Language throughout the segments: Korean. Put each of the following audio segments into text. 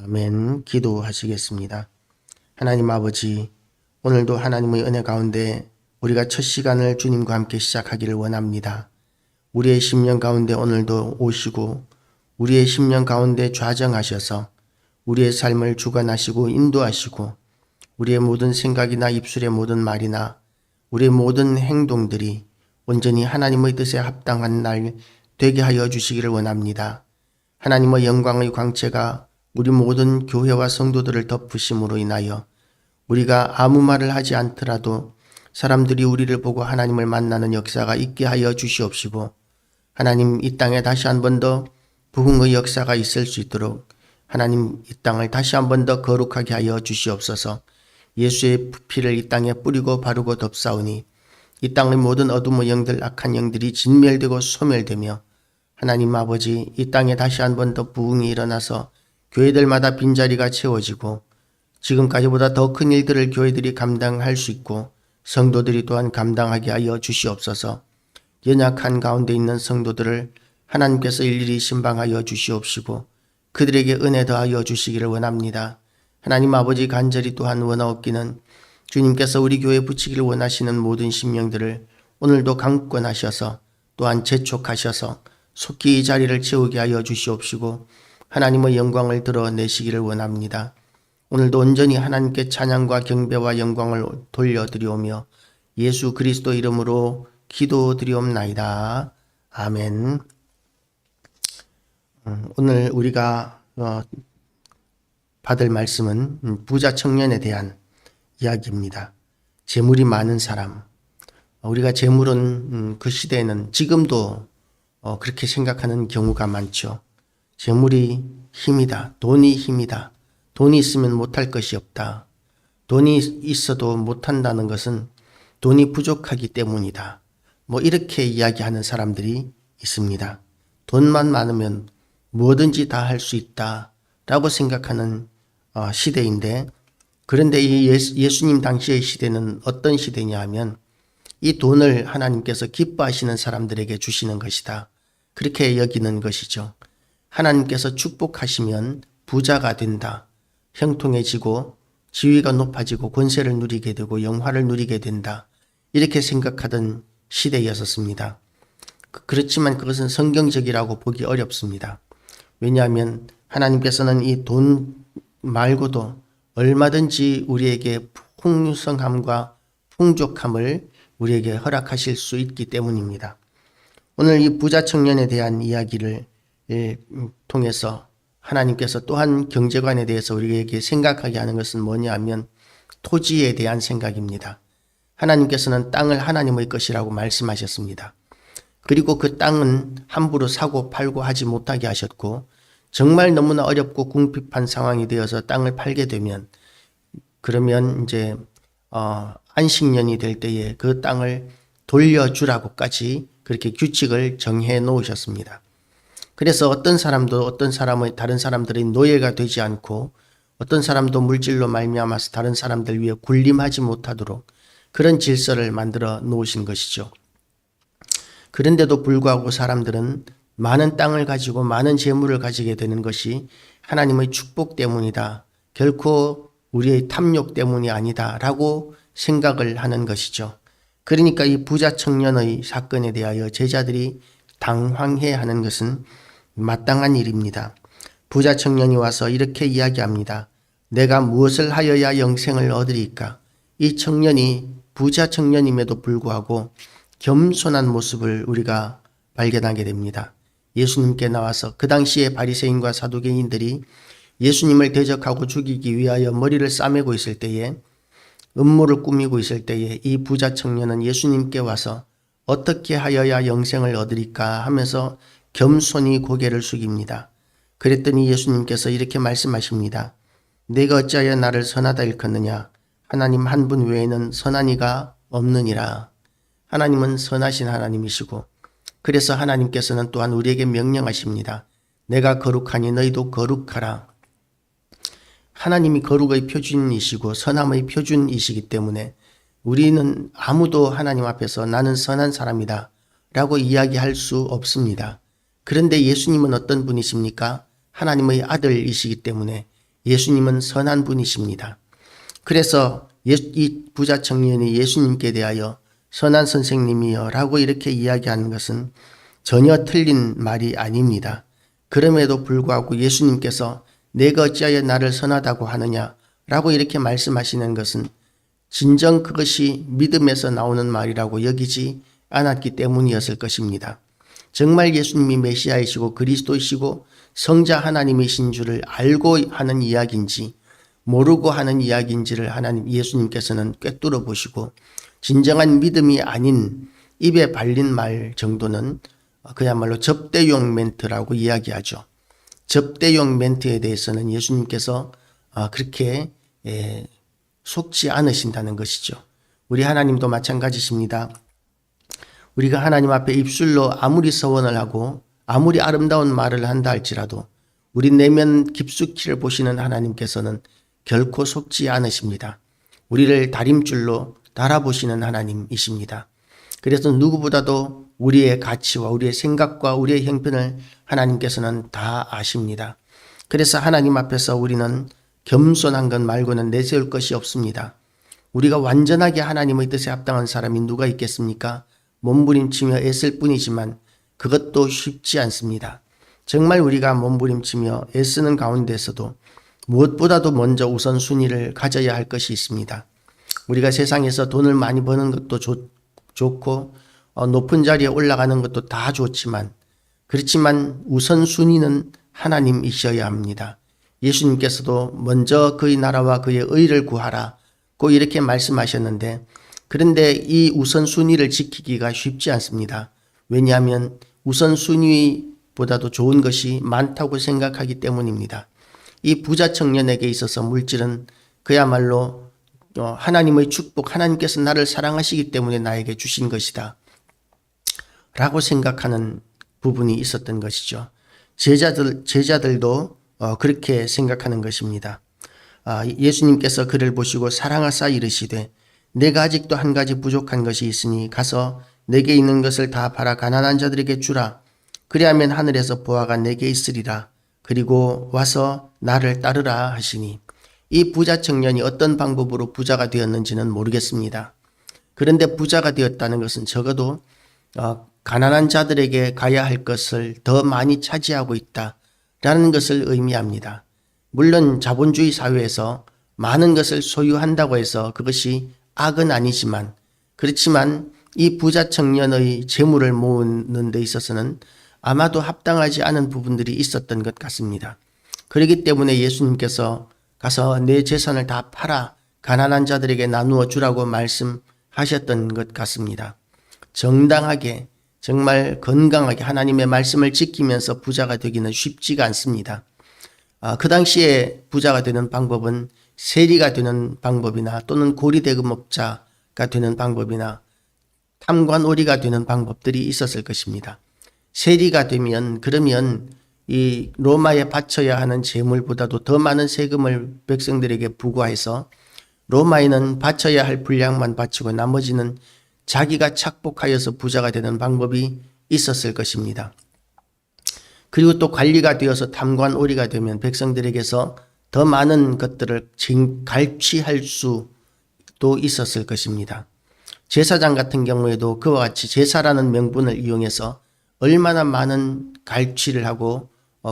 아멘. 기도하시겠습니다. 하나님 아버지, 오늘도 하나님의 은혜 가운데 우리가 첫 시간을 주님과 함께 시작하기를 원합니다. 우리의 심령 가운데 오늘도 오시고 우리의 심령 가운데 좌정하셔서 우리의 삶을 주관하시고 인도하시고 우리의 모든 생각이나 입술의 모든 말이나 우리의 모든 행동들이 온전히 하나님의 뜻에 합당한 날 되게 하여 주시기를 원합니다. 하나님의 영광의 광채가 우리 모든 교회와 성도들을 덮으심으로 인하여 우리가 아무 말을 하지 않더라도 사람들이 우리를 보고 하나님을 만나는 역사가 있게 하여 주시옵시고, 하나님 이 땅에 다시 한 번 더 부흥의 역사가 있을 수 있도록 하나님 이 땅을 다시 한 번 더 거룩하게 하여 주시옵소서. 예수의 피를 이 땅에 뿌리고 바르고 덮사오니 이 땅의 모든 어둠의 영들, 악한 영들이 진멸되고 소멸되며 하나님 아버지, 이 땅에 다시 한 번 더 부흥이 일어나서 교회들마다 빈자리가 채워지고 지금까지보다 더 큰 일들을 교회들이 감당할 수 있고 성도들이 또한 감당하게 하여 주시옵소서. 연약한 가운데 있는 성도들을 하나님께서 일일이 신방하여 주시옵시고 그들에게 은혜 더하여 주시기를 원합니다. 하나님 아버지, 간절히 또한 원하옵기는 주님께서 우리 교회에 붙이기를 원하시는 모든 심령들을 오늘도 강권하셔서 또한 재촉하셔서 속히 이 자리를 채우게 하여 주시옵시고 하나님의 영광을 드러내시기를 원합니다. 오늘도 온전히 하나님께 찬양과 경배와 영광을 돌려드리오며 예수 그리스도 이름으로 기도드리옵나이다. 아멘. 오늘 우리가 받을 말씀은 부자 청년에 대한 이야기입니다. 재물이 많은 사람. 우리가 재물은 그 시대에는 지금도 그렇게 생각하는 경우가 많죠. 재물이 힘이다. 돈이 힘이다. 돈이 있으면 못할 것이 없다. 돈이 있어도 못한다는 것은 돈이 부족하기 때문이다. 이렇게 이야기하는 사람들이 있습니다. 돈만 많으면 뭐든지 다 할 수 있다 라고 생각하는 시대인데, 그런데 이 예수님 당시의 시대는 어떤 시대냐 하면 이 돈을 하나님께서 기뻐하시는 사람들에게 주시는 것이다. 그렇게 여기는 것이죠. 하나님께서 축복하시면 부자가 된다. 형통해지고 지위가 높아지고 권세를 누리게 되고 영화를 누리게 된다. 이렇게 생각하던 시대였었습니다. 그렇지만 그것은 성경적이라고 보기 어렵습니다. 왜냐하면 하나님께서는 이 돈 말고도 얼마든지 우리에게 풍성함과 풍족함을 우리에게 허락하실 수 있기 때문입니다. 오늘 이 부자 청년에 대한 이야기를 통해서 하나님께서 또한 경제관에 대해서 우리에게 생각하게 하는 것은 뭐냐 하면 토지에 대한 생각입니다. 하나님께서는 땅을 하나님의 것이라고 말씀하셨습니다. 그리고 그 땅은 함부로 사고 팔고 하지 못하게 하셨고, 정말 너무나 어렵고 궁핍한 상황이 되어서 땅을 팔게 되면 그러면 이제 안식년이 될 때에 그 땅을 돌려주라고까지 그렇게 규칙을 정해 놓으셨습니다. 그래서 어떤 사람도 다른 사람들의 노예가 되지 않고 어떤 사람도 물질로 말미암아서 다른 사람들 위해 군림하지 못하도록 그런 질서를 만들어 놓으신 것이죠. 그런데도 불구하고 사람들은 많은 땅을 가지고 많은 재물을 가지게 되는 것이 하나님의 축복 때문이다. 결코 우리의 탐욕 때문이 아니다 라고 생각을 하는 것이죠. 그러니까 이 부자 청년의 사건에 대하여 제자들이 당황해하는 것은 마땅한 일입니다. 부자 청년이 와서 이렇게 이야기합니다. 내가 무엇을 하여야 영생을 얻으리까? 이 청년이 부자 청년임에도 불구하고 겸손한 모습을 우리가 발견하게 됩니다. 예수님께 나와서 그 당시에 바리새인과 사두개인들이 예수님을 대적하고 죽이기 위하여 머리를 싸매고 있을 때에, 음모를 꾸미고 있을 때에 이 부자 청년은 예수님께 와서 어떻게 하여야 영생을 얻으리까 하면서 겸손히 고개를 숙입니다. 그랬더니 예수님께서 이렇게 말씀하십니다. 내가 어찌하여 나를 선하다 일컫느냐? 하나님 한 분 외에는 선한 이가 없느니라. 하나님은 선하신 하나님이시고, 그래서 하나님께서는 또한 우리에게 명령하십니다. 내가 거룩하니 너희도 거룩하라. 하나님이 거룩의 표준이시고 선함의 표준이시기 때문에 우리는 아무도 하나님 앞에서 나는 선한 사람이다 라고 이야기할 수 없습니다. 그런데 예수님은 어떤 분이십니까? 하나님의 아들이시기 때문에 예수님은 선한 분이십니다. 그래서 이 부자 청년이 예수님께 대하여 선한 선생님이여 라고 이렇게 이야기하는 것은 전혀 틀린 말이 아닙니다. 그럼에도 불구하고 예수님께서 내가 어찌하여 나를 선하다고 하느냐 라고 이렇게 말씀하시는 것은 진정 그것이 믿음에서 나오는 말이라고 여기지 않았기 때문이었을 것입니다. 정말 예수님이 메시아이시고 그리스도이시고 성자 하나님이신 줄을 알고 하는 이야기인지 모르고 하는 이야기인지를 하나님 예수님께서는 꿰뚫어 보시고 진정한 믿음이 아닌 입에 발린 말 정도는 그야말로 접대용 멘트라고 이야기하죠. 접대용 멘트에 대해서는 예수님께서 그렇게 속지 않으신다는 것이죠. 우리 하나님도 마찬가지십니다. 우리가 하나님 앞에 입술로 아무리 서원을 하고 아무리 아름다운 말을 한다 할지라도 우리 내면 깊숙이를 보시는 하나님께서는 결코 속지 않으십니다. 우리를 다림줄로 달아보시는 하나님이십니다. 그래서 누구보다도 우리의 가치와 우리의 생각과 우리의 형편을 하나님께서는 다 아십니다. 그래서 하나님 앞에서 우리는 겸손한 것 말고는 내세울 것이 없습니다. 우리가 완전하게 하나님의 뜻에 합당한 사람이 누가 있겠습니까? 몸부림치며 애쓸 뿐이지만 그것도 쉽지 않습니다. 정말 우리가 몸부림치며 애쓰는 가운데서도 무엇보다도 먼저 우선순위를 가져야 할 것이 있습니다. 우리가 세상에서 돈을 많이 버는 것도 좋고 높은 자리에 올라가는 것도 다 좋지만 그렇지만 우선순위는 하나님이셔야 합니다. 예수님께서도 먼저 그의 나라와 그의 의를 구하라고 이렇게 말씀하셨는데 그런데 이 우선순위를 지키기가 쉽지 않습니다. 왜냐하면 우선순위보다도 좋은 것이 많다고 생각하기 때문입니다. 이 부자 청년에게 있어서 물질은 그야말로 하나님의 축복, 하나님께서 나를 사랑하시기 때문에 나에게 주신 것이다 라고 생각하는 부분이 있었던 것이죠. 제자들도 그렇게 생각하는 것입니다. 예수님께서 그를 보시고 사랑하사 이르시되 내가 아직도 한 가지 부족한 것이 있으니 가서 내게 있는 것을 다 팔아 가난한 자들에게 주라. 그리하면 하늘에서 보화가 내게 있으리라. 그리고 와서 나를 따르라 하시니 이 부자 청년이 어떤 방법으로 부자가 되었는지는 모르겠습니다. 그런데 부자가 되었다는 것은 적어도 가난한 자들에게 가야 할 것을 더 많이 차지하고 있다라는 것을 의미합니다. 물론 자본주의 사회에서 많은 것을 소유한다고 해서 그것이 악은 아니지만 그렇지만 이 부자 청년의 재물을 모으는 데 있어서는 아마도 합당하지 않은 부분들이 있었던 것 같습니다. 그렇기 때문에 예수님께서 가서 내 재산을 다 팔아 가난한 자들에게 나누어 주라고 말씀하셨던 것 같습니다. 정당하게 정말 건강하게 하나님의 말씀을 지키면서 부자가 되기는 쉽지가 않습니다. 그 당시에 부자가 되는 방법은 세리가 되는 방법이나 또는 고리대금업자가 되는 방법이나 탐관오리가 되는 방법들이 있었을 것입니다. 세리가 되면 그러면 이 로마에 바쳐야 하는 재물보다도 더 많은 세금을 백성들에게 부과해서 로마에는 바쳐야 할 분량만 바치고 나머지는 자기가 착복하여서 부자가 되는 방법이 있었을 것입니다. 그리고 또 관리가 되어서 탐관오리가 되면 백성들에게서 더 많은 것들을 갈취할 수도 있었을 것입니다. 제사장 같은 경우에도 그와 같이 제사라는 명분을 이용해서 얼마나 많은 갈취를 하고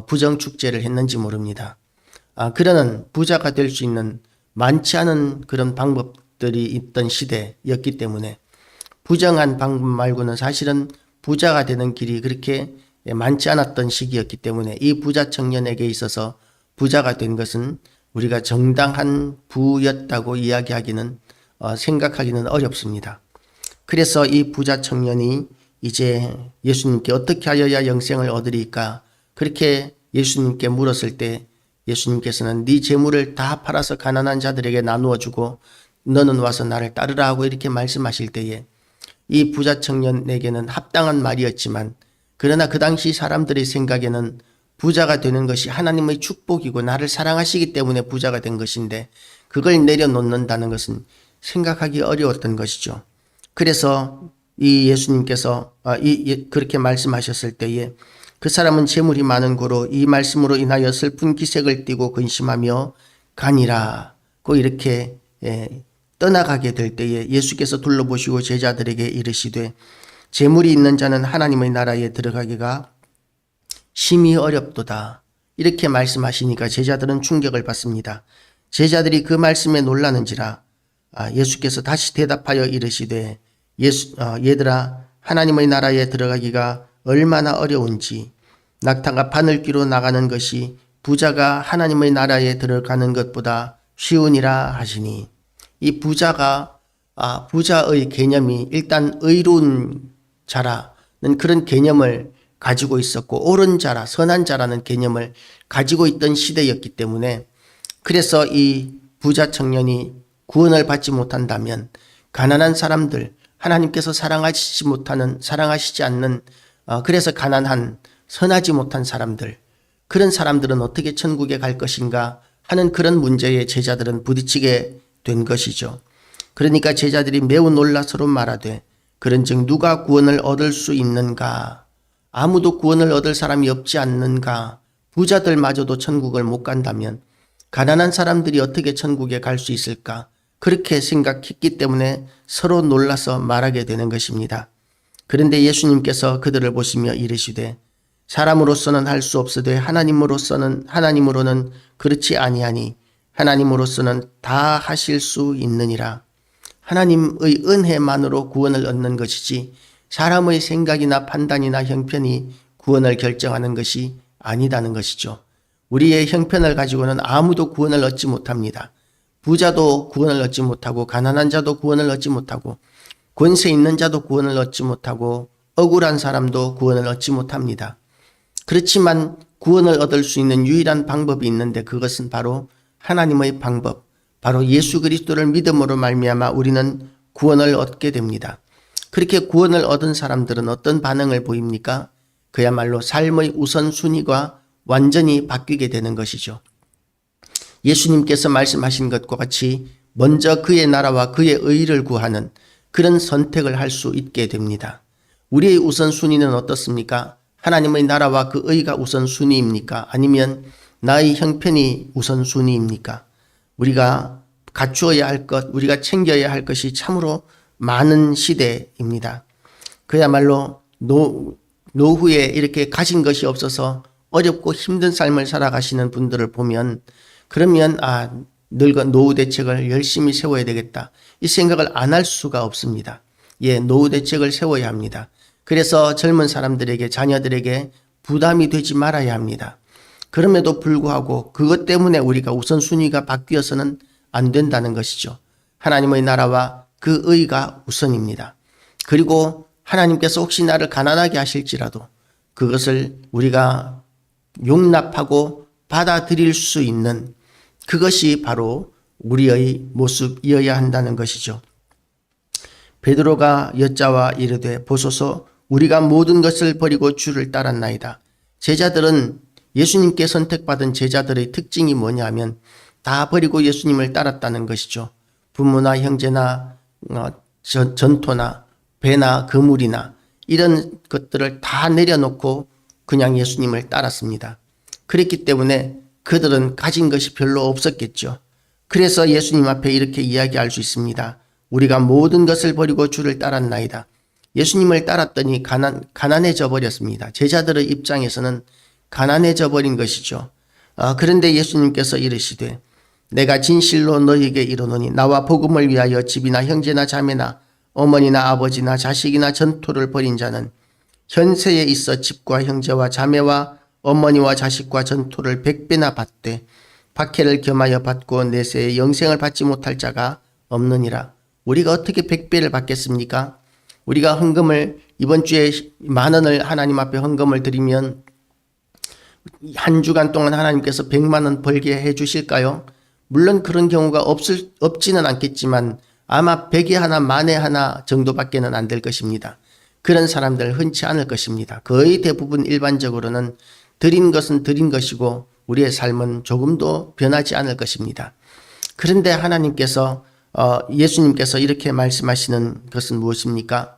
부정축제를 했는지 모릅니다. 그러는 부자가 될 수 있는 많지 않은 그런 방법들이 있던 시대였기 때문에 부정한 방법 말고는 사실은 부자가 되는 길이 그렇게 많지 않았던 시기였기 때문에 이 부자 청년에게 있어서 부자가 된 것은 우리가 정당한 부였다고 이야기하기는 생각하기는 어렵습니다. 그래서 이 부자 청년이 이제 예수님께 어떻게 하여야 영생을 얻으리까 그렇게 예수님께 물었을 때 예수님께서는 네 재물을 다 팔아서 가난한 자들에게 나누어 주고 너는 와서 나를 따르라 하고 이렇게 말씀하실 때에 이 부자 청년에게는 합당한 말이었지만 그러나 그 당시 사람들의 생각에는 부자가 되는 것이 하나님의 축복이고 나를 사랑하시기 때문에 부자가 된 것인데 그걸 내려놓는다는 것은 생각하기 어려웠던 것이죠. 그래서 이 예수님께서 그렇게 말씀하셨을 때에 그 사람은 재물이 많은 고로 이 말씀으로 인하여 슬픈 기색을 띠고 근심하며 가니라고 이렇게 떠나가게 될 때에 예수께서 둘러보시고 제자들에게 이르시되 재물이 있는 자는 하나님의 나라에 들어가기가 심히 어렵도다. 이렇게 말씀하시니까 제자들은 충격을 받습니다. 제자들이 그 말씀에 놀라는지라 예수께서 다시 대답하여 이르시되 얘들아 하나님의 나라에 들어가기가 얼마나 어려운지 낙타가 바늘귀로 나가는 것이 부자가 하나님의 나라에 들어가는 것보다 쉬우니라 하시니 이 부자의 개념이 일단 의로운 자라는 그런 개념을 가지고 있었고 옳은 자라 선한 자라는 개념을 가지고 있던 시대였기 때문에 그래서 이 부자 청년이 구원을 받지 못한다면 가난한 사람들 하나님께서 사랑하시지 않는 그래서 가난한 선하지 못한 사람들 그런 사람들은 어떻게 천국에 갈 것인가 하는 그런 문제에 제자들은 부딪히게 된 것이죠. 그러니까 제자들이 매우 놀라서로 말하되 그런즉 누가 구원을 얻을 수 있는가? 아무도 구원을 얻을 사람이 없지 않는가? 부자들마저도 천국을 못 간다면 가난한 사람들이 어떻게 천국에 갈 수 있을까? 그렇게 생각했기 때문에 서로 놀라서 말하게 되는 것입니다. 그런데 예수님께서 그들을 보시며 이르시되 사람으로서는 할 수 없으되 하나님으로는 그렇지 아니하니 하나님으로서는 다 하실 수 있느니라. 하나님의 은혜만으로 구원을 얻는 것이지 사람의 생각이나 판단이나 형편이 구원을 결정하는 것이 아니다는 것이죠. 우리의 형편을 가지고는 아무도 구원을 얻지 못합니다. 부자도 구원을 얻지 못하고 가난한 자도 구원을 얻지 못하고 권세 있는 자도 구원을 얻지 못하고 억울한 사람도 구원을 얻지 못합니다. 그렇지만 구원을 얻을 수 있는 유일한 방법이 있는데 그것은 바로 하나님의 방법, 바로 예수 그리스도를 믿음으로 말미암아 우리는 구원을 얻게 됩니다. 그렇게 구원을 얻은 사람들은 어떤 반응을 보입니까? 그야말로 삶의 우선순위가 완전히 바뀌게 되는 것이죠. 예수님께서 말씀하신 것과 같이 먼저 그의 나라와 그의 의를 구하는 그런 선택을 할 수 있게 됩니다. 우리의 우선순위는 어떻습니까? 하나님의 나라와 그 의가 우선순위입니까? 아니면 나의 형편이 우선순위입니까? 우리가 갖추어야 할 것, 우리가 챙겨야 할 것이 참으로 많은 시대입니다. 그야말로 노후에 이렇게 가진 것이 없어서 어렵고 힘든 삶을 살아가시는 분들을 보면 그러면 늙은 노후 대책을 열심히 세워야 되겠다. 이 생각을 안 할 수가 없습니다. 노후 대책을 세워야 합니다. 그래서 젊은 사람들에게 자녀들에게 부담이 되지 말아야 합니다. 그럼에도 불구하고 그것 때문에 우리가 우선순위가 바뀌어서는 안 된다는 것이죠. 하나님의 나라와 그 의가 우선입니다. 그리고 하나님께서 혹시 나를 가난하게 하실지라도 그것을 우리가 용납하고 받아들일 수 있는 그것이 바로 우리의 모습이어야 한다는 것이죠. 베드로가 여짜와 이르되 보소서 우리가 모든 것을 버리고 주를 따랐나이다. 제자들은 예수님께 선택받은 제자들의 특징이 뭐냐면 다 버리고 예수님을 따랐다는 것이죠. 부모나 형제나 전토나 배나 그물이나 이런 것들을 다 내려놓고 그냥 예수님을 따랐습니다. 그랬기 때문에 그들은 가진 것이 별로 없었겠죠. 그래서 예수님 앞에 이렇게 이야기할 수 있습니다. 우리가 모든 것을 버리고 주를 따랐나이다. 예수님을 따랐더니 가난해져 버렸습니다. 제자들의 입장에서는 가난해져 버린 것이죠. 그런데 예수님께서 이르시되 내가 진실로 너희에게 이르노니 나와 복음을 위하여 집이나 형제나 자매나 어머니나 아버지나 자식이나 전토를 벌인 자는 현세에 있어 집과 형제와 자매와 어머니와 자식과 전토를 100배나 받되 박해를 겸하여 받고 내세에 영생을 받지 못할 자가 없느니라. 우리가 어떻게 100배를 받겠습니까? 우리가 헌금을 이번 주에 10,000원을 하나님 앞에 헌금을 드리면 한 주간 동안 하나님께서 100만 원 벌게 해 주실까요? 물론 그런 경우가 없지는 않겠지만 아마 100에 하나 만에 하나 정도밖에는 안 될 것입니다. 그런 사람들 흔치 않을 것입니다. 거의 대부분 일반적으로는 드린 것은 드린 것이고 우리의 삶은 조금도 변하지 않을 것입니다. 그런데 하나님께서 예수님께서 이렇게 말씀하시는 것은 무엇입니까?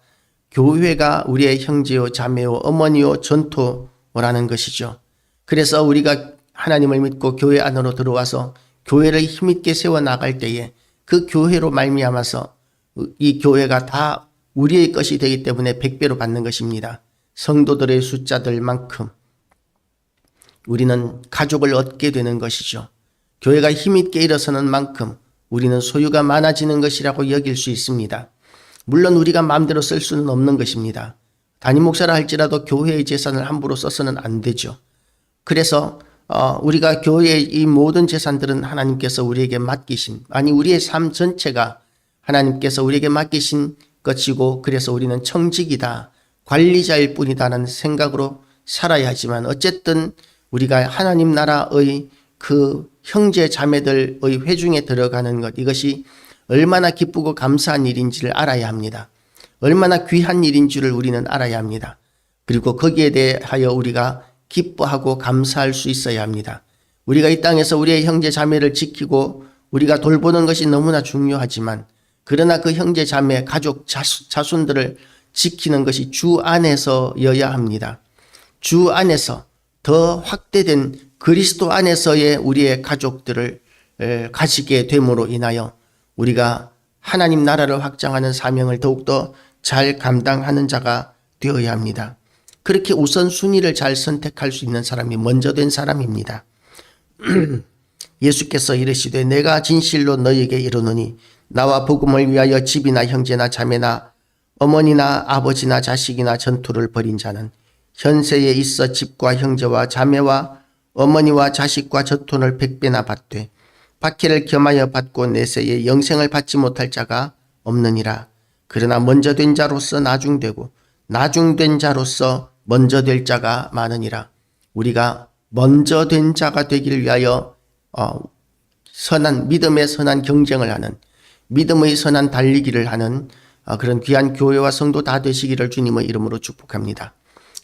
교회가 우리의 형제요 자매요 어머니요 전토라는 것이죠. 그래서 우리가 하나님을 믿고 교회 안으로 들어와서 교회를 힘있게 세워나갈 때에 그 교회로 말미암아서 이 교회가 다 우리의 것이 되기 때문에 100배로 받는 것입니다. 성도들의 숫자들만큼 우리는 가족을 얻게 되는 것이죠. 교회가 힘있게 일어서는 만큼 우리는 소유가 많아지는 것이라고 여길 수 있습니다. 물론 우리가 마음대로 쓸 수는 없는 것입니다. 담임 목사라 할지라도 교회의 재산을 함부로 써서는 안 되죠. 그래서 우리가 교회의 이 모든 재산들은 하나님께서 우리에게 맡기신, 아니 우리의 삶 전체가 하나님께서 우리에게 맡기신 것이고, 그래서 우리는 청직이다, 관리자일 뿐이다라는 생각으로 살아야 하지만, 어쨌든 우리가 하나님 나라의 그 형제 자매들의 회중에 들어가는 것, 이것이 얼마나 기쁘고 감사한 일인지를 알아야 합니다. 얼마나 귀한 일인 줄을 우리는 알아야 합니다. 그리고 거기에 대하여 우리가 기뻐하고 감사할 수 있어야 합니다. 우리가 이 땅에서 우리의 형제 자매를 지키고 우리가 돌보는 것이 너무나 중요하지만, 그러나 그 형제 자매, 가족, 자손들을 지키는 것이 주 안에서여야 합니다. 주 안에서 더 확대된 그리스도 안에서의 우리의 가족들을 가지게 됨으로 인하여 우리가 하나님 나라를 확장하는 사명을 더욱더 잘 감당하는 자가 되어야 합니다. 그렇게 우선순위를 잘 선택할 수 있는 사람이 먼저 된 사람입니다. 예수께서 이르시되 내가 진실로 너희에게 이르노니 나와 복음을 위하여 집이나 형제나 자매나 어머니나 아버지나 자식이나 전투를 벌인 자는 현세에 있어 집과 형제와 자매와 어머니와 자식과 전투를 100배나 받되 박해를 겸하여 받고 내세에 영생을 받지 못할 자가 없느니라. 그러나 먼저 된 자로서 나중되고 나중된 자로서 먼저 될 자가 많으니라. 우리가 먼저 된 자가 되기를 위하여 선한 믿음의 선한 경쟁을 하는, 믿음의 선한 달리기를 하는 그런 귀한 교회와 성도 다 되시기를 주님의 이름으로 축복합니다.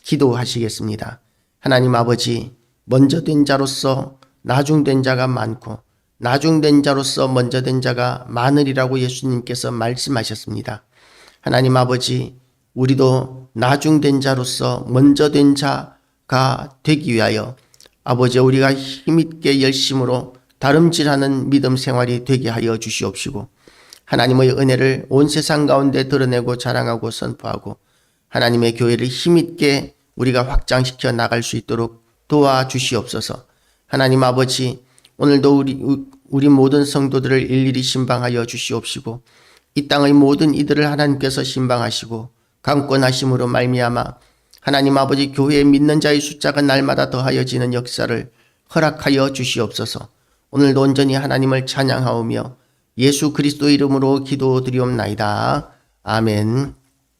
기도하시겠습니다. 하나님 아버지, 먼저 된 자로서 나중된 자가 많고 나중된 자로서 먼저 된 자가 많으리라고 예수님께서 말씀하셨습니다. 하나님 아버지, 우리도 나중된 자로서 먼저 된 자가 되기 위하여 아버지, 우리가 힘있게 열심으로 다름질하는 믿음 생활이 되게 하여 주시옵시고, 하나님의 은혜를 온 세상 가운데 드러내고 자랑하고 선포하고 하나님의 교회를 힘있게 우리가 확장시켜 나갈 수 있도록 도와주시옵소서. 하나님 아버지, 오늘도 우리 모든 성도들을 일일이 신방하여 주시옵시고, 이 땅의 모든 이들을 하나님께서 신방하시고 강권하심으로 말미암아 하나님 아버지, 교회에 믿는 자의 숫자가 날마다 더하여지는 역사를 허락하여 주시옵소서. 오늘도 온전히 하나님을 찬양하오며 예수 그리스도 이름으로 기도드리옵나이다. 아멘.